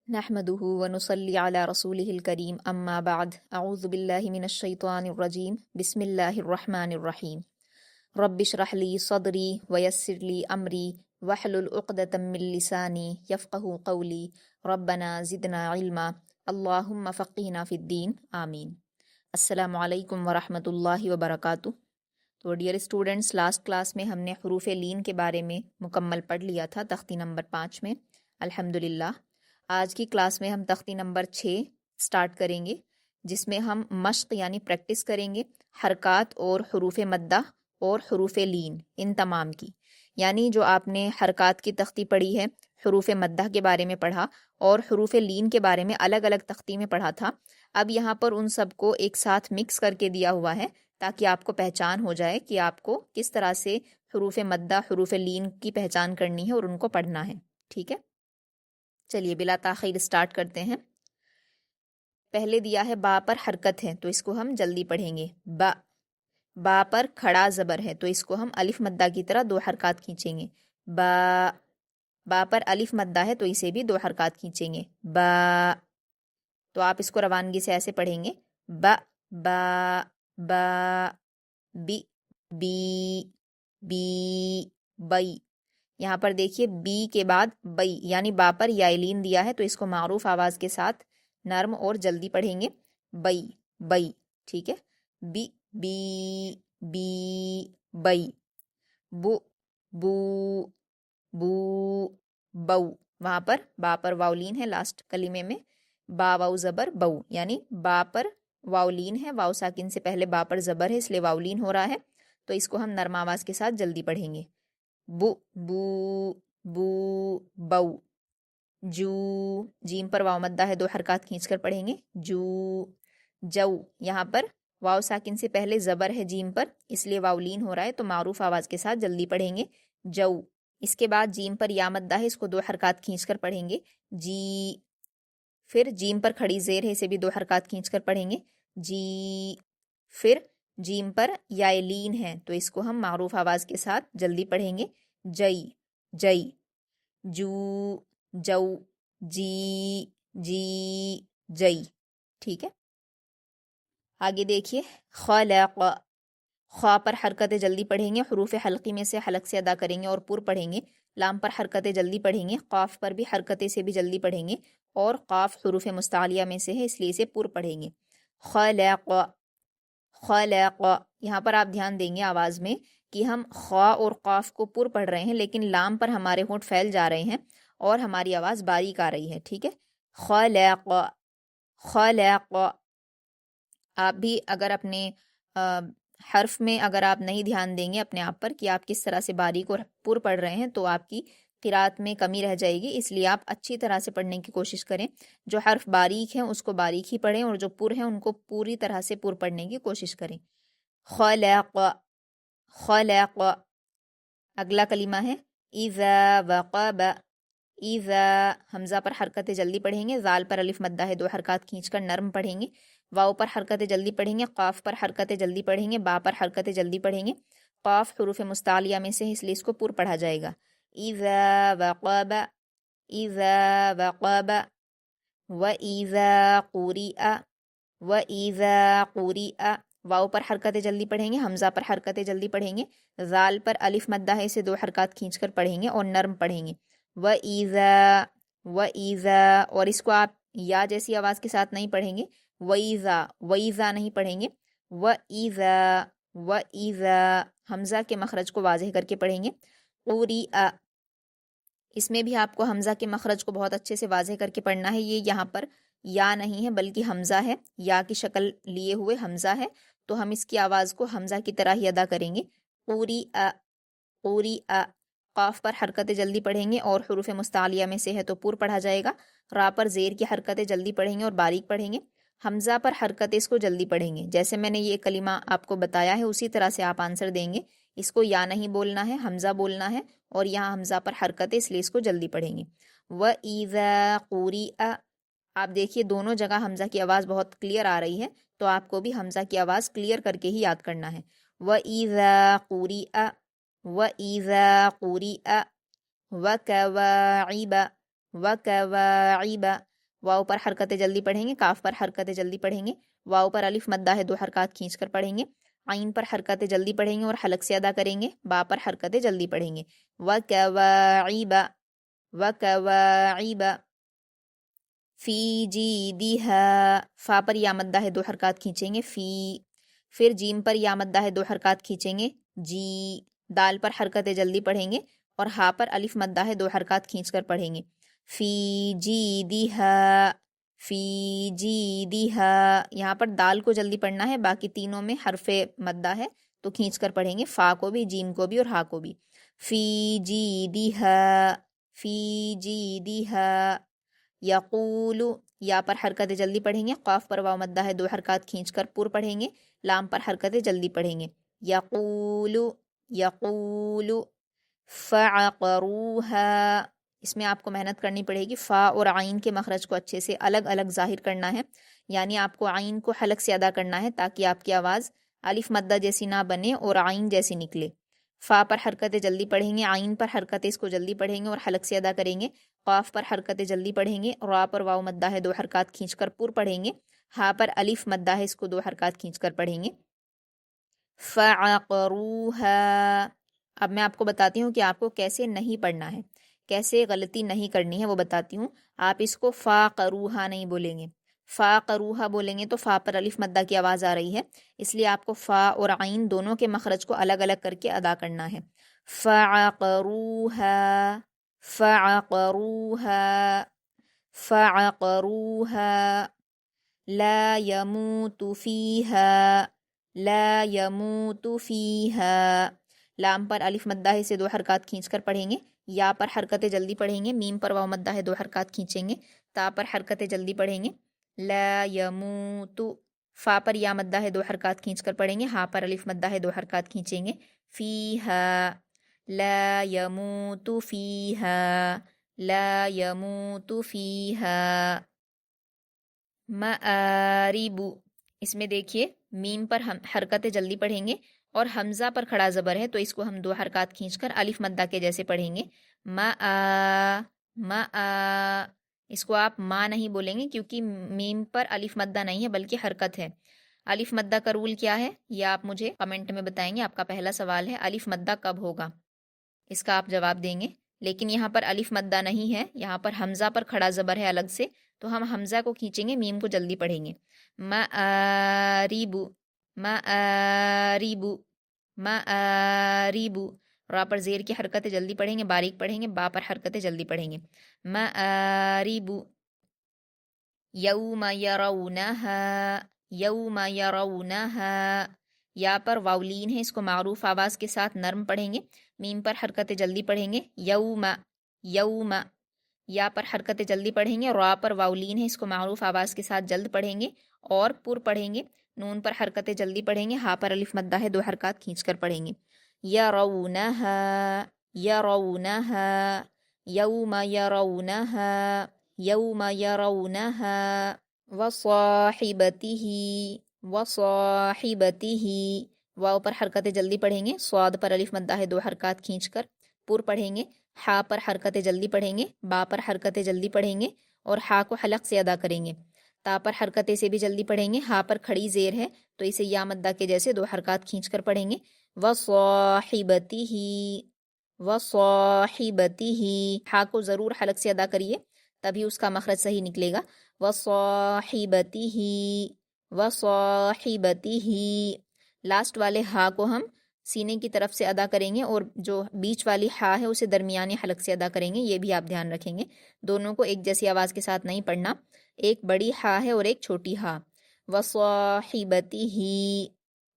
نحمده ونصلي على رسوله الكريم أما بعد أعوذ بالله من الشيطان الرجيم بسم الله الرحمن الرحيم رب اشرح لي صدري ويسر لي أمري واحلل عقدة من لساني يفقه قولي ربنا زدنا علما اللهم فقهنا في الدين آمین۔ السلام علیکم ورحمۃ اللہ وبرکاتہ۔ تو ڈیئر اسٹوڈنٹس، لاسٹ کلاس میں ہم نے حروف لین کے بارے میں مکمل پڑھ لیا تھا تختی نمبر 5 میں الحمدللہ۔ آج کی کلاس میں ہم تختی نمبر 6 سٹارٹ کریں گے، جس میں ہم مشق یعنی پریکٹس کریں گے حرکات اور حروف مدہ اور حروف لین ان تمام کی۔ یعنی جو آپ نے حرکات کی تختی پڑھی ہے، حروف مدہ کے بارے میں پڑھا اور حروف لین کے بارے میں الگ الگ تختی میں پڑھا تھا، اب یہاں پر ان سب کو ایک ساتھ مکس کر کے دیا ہوا ہے تاکہ آپ کو پہچان ہو جائے کہ آپ کو کس طرح سے حروف مدہ حروف لین کی پہچان کرنی ہے اور ان کو پڑھنا ہے، ٹھیک ہے۔ چلیے بلا تاخیر سٹارٹ کرتے ہیں۔ پہلے دیا ہے با پر حرکت ہے تو اس کو ہم جلدی پڑھیں گے۔ با، با پر کھڑا زبر ہے تو اس کو ہم الف مدہ کی طرح 2 حرکات کھینچیں گے۔ با، با پر الف مدہ ہے تو اسے بھی 2 حرکات کھینچیں گے۔ با، تو آپ اس کو روانگی سے ایسے پڑھیں گے، با با با، بی بی بی، بئی۔ یہاں پر دیکھیے بی کے بعد بئی یعنی با پر یا لین دیا ہے تو اس کو معروف آواز کے ساتھ نرم اور جلدی پڑھیں گے، بئی بئی، ٹھیک ہے۔ بی بی بی، بئی۔ بو بو بو، بو۔ وہاں پر با پر واؤلین ہے لاسٹ کلمے میں، با واؤ زبر بو، یعنی با پر واؤلین ہے، واؤ ساکن سے پہلے با پر زبر ہے اس لیے واؤلین ہو رہا ہے، تو اس کو ہم نرم آواز کے ساتھ جلدی پڑھیں گے۔ بو بو بو، بو۔ جو، جیم پر واؤ مدہ ہے 2 حرکات کھینچ کر پڑھیں گے، جو جو۔ یہاں پر واؤ ساکن سے پہلے زبر ہے جیم پر اس لیے واؤلین ہو رہا ہے تو معروف آواز کے ساتھ جلدی پڑھیں گے، جو۔ اس کے بعد جیم پر یا مدہ ہے، اس کو 2 حرکات کھینچ کر پڑھیں گے، جی۔ پھر جیم پر کھڑی زیر ہے، اسے بھی 2 حرکات کھینچ کر پڑھیں گے، جی۔ پھر جیم پر یا لین ہے تو اس کو ہم معروف آواز کے ساتھ جلدی پڑھیں گے، جئی جئی۔ جو جو، جی جی، جئی، ٹھیک ہے۔ آگے دیکھیے خلق، خواہ پر حرکت جلدی پڑھیں گے، حروف حلقی میں سے حلق سے ادا کریں گے اور پر پڑھیں گے۔ لام پر حرکت جلدی پڑھیں گے، قاف پر بھی حرکتیں سے بھی جلدی پڑھیں گے اور قاف حروف مستعلیہ میں سے ہے اس لیے اسے پر پڑھیں گے، خلق خلق۔ یہاں پر آپ دھیان دیں گے آواز میں کہ ہم خواہ اور قاف کو پر پڑھ رہے ہیں لیکن لام پر ہمارے ہونٹ پھیل جا رہے ہیں اور ہماری آواز باریک آ رہی ہے، ٹھیک ہے۔ خلق خلق۔ آپ بھی اگر اپنے حرف میں اگر آپ نہیں دھیان دیں گے اپنے آپ پر کہ آپ کس طرح سے باریک اور پر پڑھ رہے ہیں تو آپ کی قرات میں کمی رہ جائے گی، اس لیے آپ اچھی طرح سے پڑھنے کی کوشش کریں۔ جو حرف باریک ہیں اس کو باریک ہی پڑھیں اور جو پر ہیں ان کو پوری طرح سے پر پڑھنے کی کوشش کریں۔ خلق خلق۔ اگلا کلمہ ہے اذا وقب، اذا حمزہ پر حرکت جلدی پڑھیں گے، ذال پر الف مدہ ہے 2 حرکات کھینچ کر نرم پڑھیں گے، واؤ پر حرکت جلدی پڑھیں گے، قاف پر حرکت جلدی پڑھیں گے، با پر حرکت جلدی پڑھیں گے۔ قاف حروف مستعلیہ میں سے اس لیے اس کو پر پڑھا جائے گا، اذا وقب اذا وقب، واذا قرئ واذا قرئ۔ واؤ پر حرکت جلدی پڑھیں گے، حمزہ پر حرکت جلدی پڑھیں گے، ذال پر الف مدہ ہے اسے 2 حرکات کھینچ کر پڑھیں گے اور نرم پڑھیں گے، وَإِذَا وَإِذَا۔ اور اس کو آپ یا جیسی آواز کے ساتھ نہیں پڑھیں گے، وَإِذَا وَإِذَا نہیں پڑھیں گے، وَإِذَا وَإِذَا۔ حمزہ کے مخرج کو واضح کر کے پڑھیں گے، قُرِئَ۔ اس میں بھی آپ کو حمزہ کے مخرج کو بہت اچھے سے واضح کر کے پڑھنا ہے، یہ یہاں پر یا نہیں ہے بلکہ حمزہ ہے، یا کی شکل لیے ہوئے حمزہ ہے تو ہم اس کی آواز کو حمزہ کی طرح ہی ادا کریں گے، قُرِئَ قُرِئَ۔ قاف پر حرکت جلدی پڑھیں گے اور حروف مستعلیہ میں سے ہے تو پر پڑھا جائے گا، را پر زیر کی حرکتیں جلدی پڑھیں گے اور باریک پڑھیں گے، حمزہ پر حرکت اس کو جلدی پڑھیں گے۔ جیسے میں نے یہ کلمہ آپ کو بتایا ہے اسی طرح سے آپ آنسر دیں گے، اس کو یا نہیں بولنا ہے، حمزہ بولنا ہے اور یہاں حمزہ پر حرکت ہے اس لیے اس کو جلدی پڑھیں گے، وَإِذَا قُرِئَ۔ آپ دیکھیے دونوں جگہ حمزہ کی آواز بہت کلیئر آ رہی ہے تو آپ کو بھی حمزہ کی آواز کلیئر کر کے ہی یاد کرنا ہے، وَإِذَا قُرِئَ وَإِذَا قُرِئَ وَكَوَاعِبَ वकवाइब, वाव पर हरकत जल्दी पढ़ेंगे, काफ पर हरकत जल्दी पढ़ेंगे, वाव पर अलिफ मद्दा है, 2 हरकत खींच कर पढ़ेंगे, आइन पर हरकत जल्दी पढ़ेंगे और हलक से अदा करेंगे, बा पर हरकत जल्दी पढ़ेंगे। वकवाइब, वकवाइब, फी जीदिहा, फा पर या मद्दा है, 2 हरकत खींचेंगे, फी। फिर जीम पर या मद्दा है, 2 हरकत खींचेंगे, जी। दाल पर हरकत जल्दी पढ़ेंगे और हा पर अलिफ मद्दा है, 2 हरकत खींच कर पढ़ेंगे। फी जीदिहा, फी जीदिहा, यहाँ पर दाल को जल्दी पढ़ना है, बाकी तीनों में हरफे मद्दा है तो खींच कर पढ़ेंगे, फा को भी, जीम को भी और हा को भी। फी जीदिहा, फी जीदिहा, यकूलु, या पर हरकत जल्दी पढ़ेंगे, क़ाफ पर वाव मद्दा है, 2 हरकत खींचकर पुर पढ़ेंगे, लाम पर हरकत जल्दी पढ़ेंगे। यकूलु, यकूलु, फ़अक़रूहा, इसमें आपको मेहनत करनी पड़ेगी, फ़ा और आइन के मखरज को अच्छे से अलग अलग ज़ाहिर करना है, यानी आपको आइन को हलक से अदा करना है ताकि आपकी आवाज़ अलिफ मद्दा जैसी ना बने और आइन जैसी निकले। फ़ा पर हरकत जल्दी पढ़ेंगे, आइन पर हरकत इसको जल्दी पढ़ेंगे और हलक से अदा करेंगे, क़ाफ पर हरकत जल्दी पढ़ेंगे, रा पर वाव मद्दा है, 2 हरकत खींचकर पुर पढ़ेंगे, हा पर अलिफ मद्दा है, इसको 2 हरकत खींचकर पढ़ेंगे। फ़अक़रूहा, अब मैं आपको बताती हूँ कि आपको कैसे नहीं पढ़ना है, कैसे गलती नहीं करनी है वो बताती हूँ। आप इसको फ़ाक़रूहा नहीं बोलेंगे, फ़ाक़रूहा बोलेंगे तो फ़ा पर अलिफ मद्दा की आवाज़ आ रही है, इसलिए आपको फ़ा और आइन दोनों के मखरज को अलग अलग करके अदा करना है। फ़अक़रूहा, फ़अक़रूहा, फ़अक़रूहा, ला यमूतु फ़ीहा, ला यमूतु फ़ीहा, लाम पर अलिफ मद्दा है, इसे 2 हरकत खींचकर पढ़ेंगे, या पर हरकतें जल्दी पढ़ेंगे, मीम पर वाव मद्दा है, 2 हरकत खींचेंगे, ता पर हरकतें जल्दी पढ़ेंगे, ला यमूतु, फा पर या मद्दा है, 2 हरकत खींचकर पढ़ेंगे, हा पर अलिफ मद्दा है, 2 हरकत खींचेंगे, फ़ीहा, ला यमूतु फ़ीहा, ला यमूतु फ़ीहा। मआरिबु, इसमें देखिए मीम पर हम हरकतें जल्दी पढ़ेंगे और हमज़ा पर खड़ा ज़बर है तो इसको हम 2 हरकत खींचकर अलिफ मद्दा के जैसे पढ़ेंगे। मआ, मआ, इसको आप माँ नहीं बोलेंगे क्योंकि मीम पर अलिफ मद्दा नहीं है बल्कि हरकत है। अलिफ मद्दा का रूल क्या है ये आप मुझे कमेंट में बताएंगे। आपका पहला सवाल है अलिफ मद्दा कब होगा, इसका आप जवाब देंगे। लेकिन यहाँ पर अलिफ मद्दा नहीं है, यहाँ पर हमज़ा पर खड़ा ज़बर है अलग से, तो हम हमज़ा को खींचेंगे, मीम को जल्दी पढ़ेंगे। मआरिबु, मआरिबु, मआरिबु, रा पर ज़ेर की हरकतें जल्दी पढ़ेंगे, बारीक पढ़ेंगे, बा पर हरकतें जल्दी पढ़ेंगे। मआरिबु, यौम यरौनहा, यौम यरौनहा, या पर वाउलीन है, इसको मारूफ आवाज़ के साथ नर्म पढ़ेंगे, मीम पर हरकतें जल्दी पढ़ेंगे। यौम, यौम, या पर हरकतें जल्दी पढ़ेंगे, रा पर वाउलीन है, इसको मारूफ आवाज़ के साथ जल्द पढ़ेंगे और पुर पढ़ेंगे। नून पर हरकतें जल्दी पढ़ेंगे, हा पर अलिफ मद्दा है, 2 हरकत खींचकर पढ़ेंगे। यरौनहा, यरौनहा, यौम यरौनहा, यौम यरौनहा, वसाहिबतिही, वसाहिबतिही, वाव पर हरकतें जल्दी पढ़ेंगे, स्वाद पर अलिफ मद्दा है, 2 हरकत खींचकर पुर पढ़ेंगे। हा पर हरकतें जल्दी पढ़ेंगे, बा पर हरकतें जल्दी पढ़ेंगे और हा को हलक से अदा करेंगे। ता पर हरकतें से भी जल्दी पढ़ेंगे, हा पर खड़ी ज़ेर है तो इसे या मद्दा के जैसे 2 हरकत खींचकर पढ़ेंगे। वसाहिबतिही, वसाहिबतिही, हा को ज़रूर हलक से अदा करिए तभी उसका मखरज सही निकलेगा। वसाहिबतिही, वसाहिबतिही, लास्ट वाले हा को हम सीने की तरफ से अदा करेंगे और जो बीच वाली हा है उसे दरमियानी हलक से अदा करेंगे, ये भी आप ध्यान रखेंगे। दोनों को एक जैसी आवाज़ के साथ नहीं पढ़ना, एक बड़ी हा है और एक छोटी हा। वसाहिबतिही,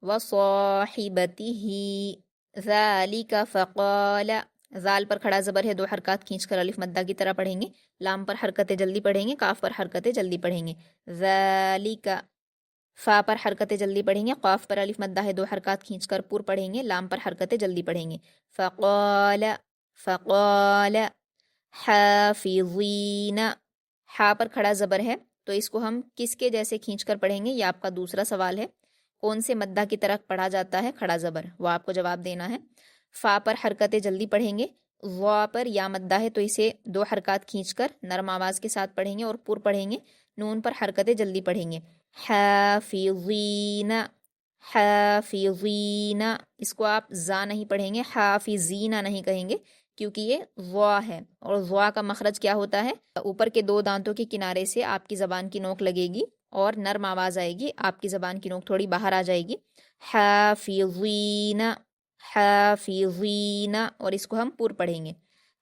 वसाहिबतिही, ज़ालिका फ़क़ाला, ज़ाल पर खड़ा ज़बर है, 2 हरकत खींचकर अलिफ मद्दा की तरह पढ़ेंगे, लाम पर हरकतें जल्दी पढ़ेंगे, काफ पर हरकतें जल्दी पढ़ेंगे। ज़ालिका, फा पर हरकतें जल्दी पढ़ेंगे, क़ाफ पर अलिफ मद्दा है, 2 हरकत खींचकर पुर पढ़ेंगे, लाम पर हरकतें जल्दी पढ़ेंगे। फ़क़ाला, फ़क़ाला, हाफ़िज़ीना, हा पर खड़ा ज़बर है तो इसको हम किसके जैसे खींचकर पढ़ेंगे, ये आपका दूसरा सवाल है। कौन से मद्दा की तरह पढ़ा जाता है खड़ा ज़बर, वो आपको जवाब देना है। फ़ा पर हरकतें जल्दी पढ़ेंगे, ज़ा पर या मद्दा है तो इसे 2 हरकत खींचकर नरम आवाज़ के साथ पढ़ेंगे और पुर पढ़ेंगे। नून पर हरकतें जल्दी पढ़ेंगे। हाफिज़ीना, हाफिज़ीना, इसको आप ज़ा नहीं पढ़ेंगे, हाफिज़ीना नहीं कहेंगे क्योंकि ये ज़ा है। और ज़ा का मखरज क्या होता है? ऊपर के 2 दांतों के किनारे से आपकी ज़बान की नोक लगेगी और नर्म आवाज़ आएगी, आपकी ज़बान की नोक थोड़ी बाहर आ जाएगी। हाफिज़ीना, हाफिज़ीना, और इसको हम पुर पढ़ेंगे।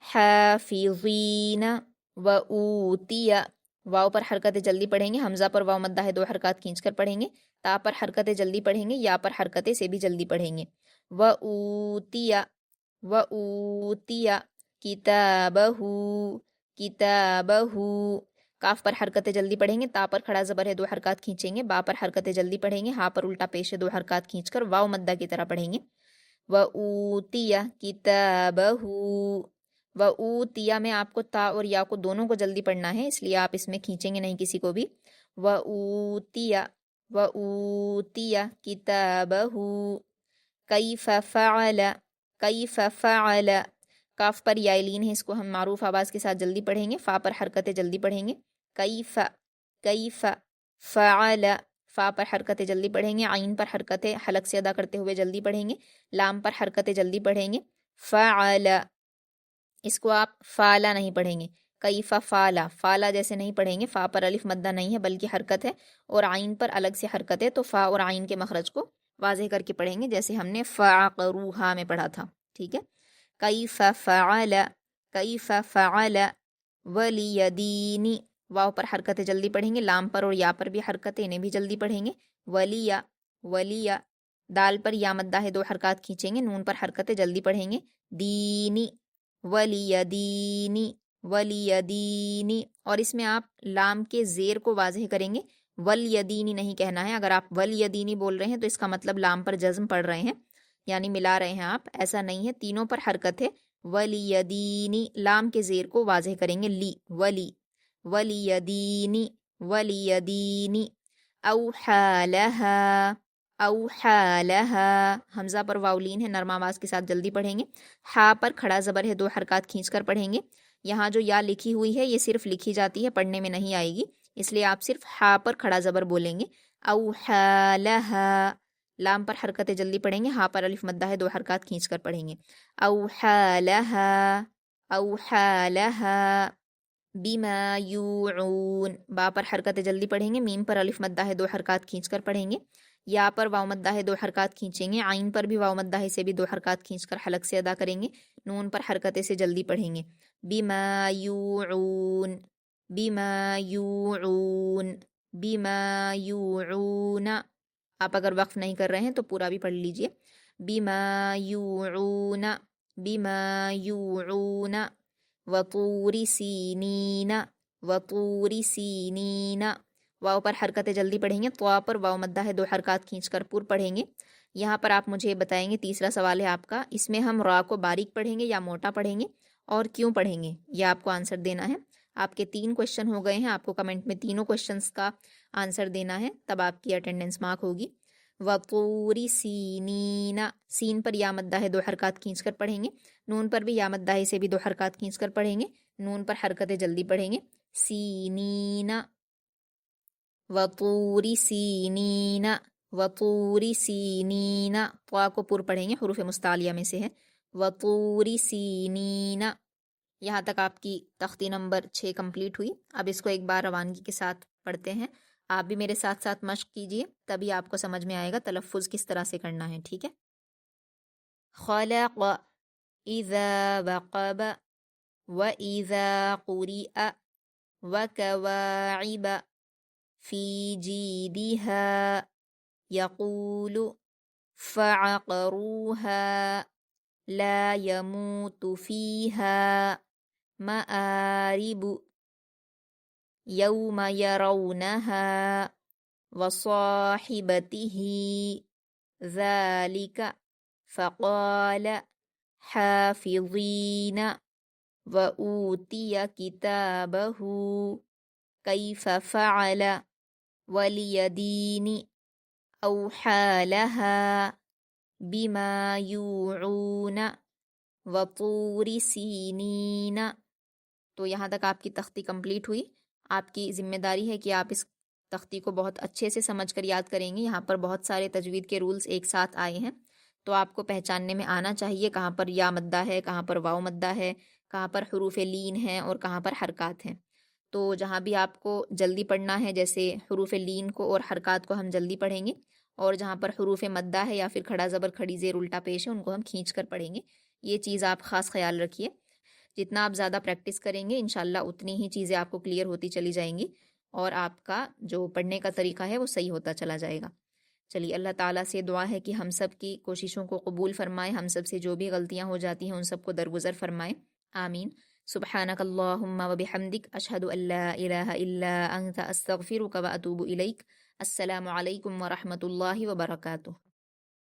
हाफिज़ीना व ऊतिया, वाव पर हरकतें जल्दी पढ़ेंगे। हमज़ा पर वाव मद्दा है 2 हरकत खींचकर पढ़ेंगे। ता पर हरकतें जल्दी पढ़ेंगे, या पर हरकतें से भी जल्दी पढ़ेंगे। व ऊतिया, व ऊतिया किताबहू, किताबहू, काफ पर हरकतें जल्दी पढ़ेंगे। ता पर खड़ा ज़बर है 2 हरकत खींचेंगे। बा पर हरकतें जल्दी पढ़ेंगे। हा पर उल्टा पेश है 2 हरकत खींचकर वाव मद्दा की तरह पढ़ेंगे। व ऊतिया किताबहू, व ऊतिया में आपको ता और या को दोनों को जल्दी पढ़ना है, इसलिए आप इसमें खींचेंगे नहीं किसी को भी। व ऊतिया, व ऊतिया किताबहू कैफ फ़अल, कैफ फ़अल, काफ पर यालीन है, इसको हम मारूफ आवाज़ के साथ जल्दी पढ़ेंगे। फ़ा पर हरकतें जल्दी पढ़ेंगे। कैफ, कैफ फ़अल, फ़ा पर हरकतें जल्दी पढ़ेंगे। आइन पर हरकतें हलक से अदा करते हुए जल्दी पढ़ेंगे। लाम पर हरकतें जल्दी पढ़ेंगे। फ़अल, इसको आप फ़ाला नहीं पढ़ेंगे। कैफ़ा फ़ाला, फ़ाला जैसे नहीं पढ़ेंगे। फ़ा पर अलिफ मद्दा नहीं है बल्कि हरकत है, और आइन पर अलग से हरकत है, तो फ़ा और आइन के मखरज को वाज़ेह करके पढ़ेंगे जैसे हमने फ़अक़रूहा में पढ़ा था। ठीक है। कैफ़ फ़अल, कैफ़ फ़अल वलियदीनी, वाव पर हरकतें जल्दी पढ़ेंगे। लाम पर और या पर भी हरकतें, इन्हें भी जल्दी पढ़ेंगे। वलिया, वलिया, दाल पर या मद्दा है 2 हरकत खींचेंगे। नून पर हरकतें जल्दी पढ़ेंगे। दीनी, वलियदीनी, वलियदीनी, और इसमें आप लाम के ज़ेर को वाज़ेह करेंगे। वलियदीनी नहीं कहना है। अगर आप वलियदीनी बोल रहे हैं तो इसका मतलब लाम पर जज़्म पढ़ रहे हैं, यानी मिला रहे हैं आप, ऐसा नहीं है। तीनों पर हरकत है। वलियदीनी, लाम के ज़ेर को वाज़ेह करेंगे। ली, वली, वलियदीनी, वलियदीनी। औहालहा, औहालहा, हमज़ा पर वाउलीन है, नरम आवाज़ के साथ जल्दी पढ़ेंगे। हा पर खड़ा ज़बर है 2 हरकत खींचकर पढ़ेंगे। यहाँ जो या लिखी हुई है ये सिर्फ लिखी जाती है, पढ़ने में नहीं आएगी, इसलिए आप सिर्फ हा पर खड़ा ज़बर बोलेंगे। औहालहा, लाम पर हरकतें जल्दी पढ़ेंगे। हा पर अलिफ मद्दा है 2 हरकत खींचकर पढ़ेंगे। औहालहा, औहालहा बिमा यूऊन, बा पर हरकतें जल्दी पढ़ेंगे। मीम पर अलिफ मद्दा है 2 हरकत खींचकर पढ़ेंगे। या पर वाव मद्दा है 2 हरकत खींचेंगे। आइन पर भी वाव मद्दा है से भी 2 हरकत खींचकर हलक से अदा करेंगे। नून पर हरकतें से जल्दी पढ़ेंगे। बिमा यूऊन, बिमा यूऊन, बिमा यूऊन, आप अगर वक्फ नहीं कर रहे हैं तो पूरा भी पढ़ लीजिए। बिमा यूऊन, बिमा यूऊन, वतूरी सीनीना, वतूरी सीनीना, वाव पर हरकतें जल्दी पढ़ेंगे। तो पर वाव मद्दा है 2 हरकत खींचकर पुर पढ़ेंगे। यहाँ पर आप मुझे बताएंगे, तीसरा सवाल है आपका, इसमें हम रा को बारीक पढ़ेंगे या मोटा पढ़ेंगे और क्यों पढ़ेंगे, यह आपको आंसर देना है। आपके 3 क्वेश्चन हो गए हैं, आपको कमेंट में तीनों क्वेश्चंस का आंसर देना है, तब आपकी अटेंडेंस मार्क होगी। वतूरी सीनीना, सीन पर या मद्दा है 2 हरकत खींचकर पढ़ेंगे। नून पर भी या मद्दा है से भी 2 हरकत खींचकर पढ़ेंगे। नून पर हरकतें जल्दी पढ़ेंगे। सीनीना, वतूरी सीनीना, वतूरी सीनीना, क़ा को पुर पढ़ेंगे, हुरूफ मुस्तालिया में से है। वतूरी सीनीना। यहाँ तक आपकी तख्ती नंबर 6 कंप्लीट हुई। अब इसको एक बार रवानगी के साथ पढ़ते हैं। आप भी मेरे साथ साथ मश्क कीजिए, तभी आपको समझ में आएगा तलफ़्फ़ुज़ किस तरह से करना है। ठीक है। खलक़, इज़ा वक़ब, व इज़ा क़ुरिअ, व कवाइब, फ़ी जीदिहा, यक़ूलु, फ़अक़रूहा, ला यमूतु फ़ीहा, मआरिबु, यौम यरौनहा, वसाहिबतिही, ज़ालिक, फ़क़ाल, हाफ़िज़ीन, व ऊतिय किताबहू, कैफ़ फ़अल, वलियदीनी, औहालहा, बिमा यूऊन, وطور سینین. تو یہاں تک آپ کی تختی کمپلیٹ ہوئی. آپ کی ذمہ داری ہے کہ آپ اس تختی کو بہت اچھے سے سمجھ کر یاد کریں گے. یہاں پر بہت سارے تجوید کے رولز ایک ساتھ آئے ہیں، تو آپ کو پہچاننے میں آنا چاہیے کہاں پر یا مدہ ہے، کہاں پر واو مدہ ہے، کہاں پر حروف لین ہیں اور کہاں پر حرکات ہیں. تو جہاں بھی آپ کو جلدی پڑھنا ہے، جیسے حروف لین کو اور حرکات کو ہم جلدی پڑھیں گے، اور جہاں پر حروف مدہ ہے یا پھر کھڑا زبر کھڑی زیر الٹا پیش ہے، ان کو ہم کھینچ کر پڑھیں گے. یہ چیز آپ خاص خیال رکھیے. جتنا آپ زیادہ پریکٹس کریں گے انشاءاللہ اتنی ہی چیزیں آپ کو کلیئر ہوتی چلی جائیں گی، اور آپ کا جو پڑھنے کا طریقہ ہے وہ صحیح ہوتا چلا جائے گا. چلیے، اللہ تعالیٰ سے دعا ہے کہ ہم سب کی کوششوں کو قبول فرمائے، ہم سب سے جو بھی غلطیاں ہو جاتی ہیں ان سب کو درگزر فرمائے. آمین. سبحانک اللہم و بحمدک، اشہد ان لا الہ الا انت، استغفرک و اتوب الیک. السلام علیکم ورحمۃ اللہ وبرکاتہ.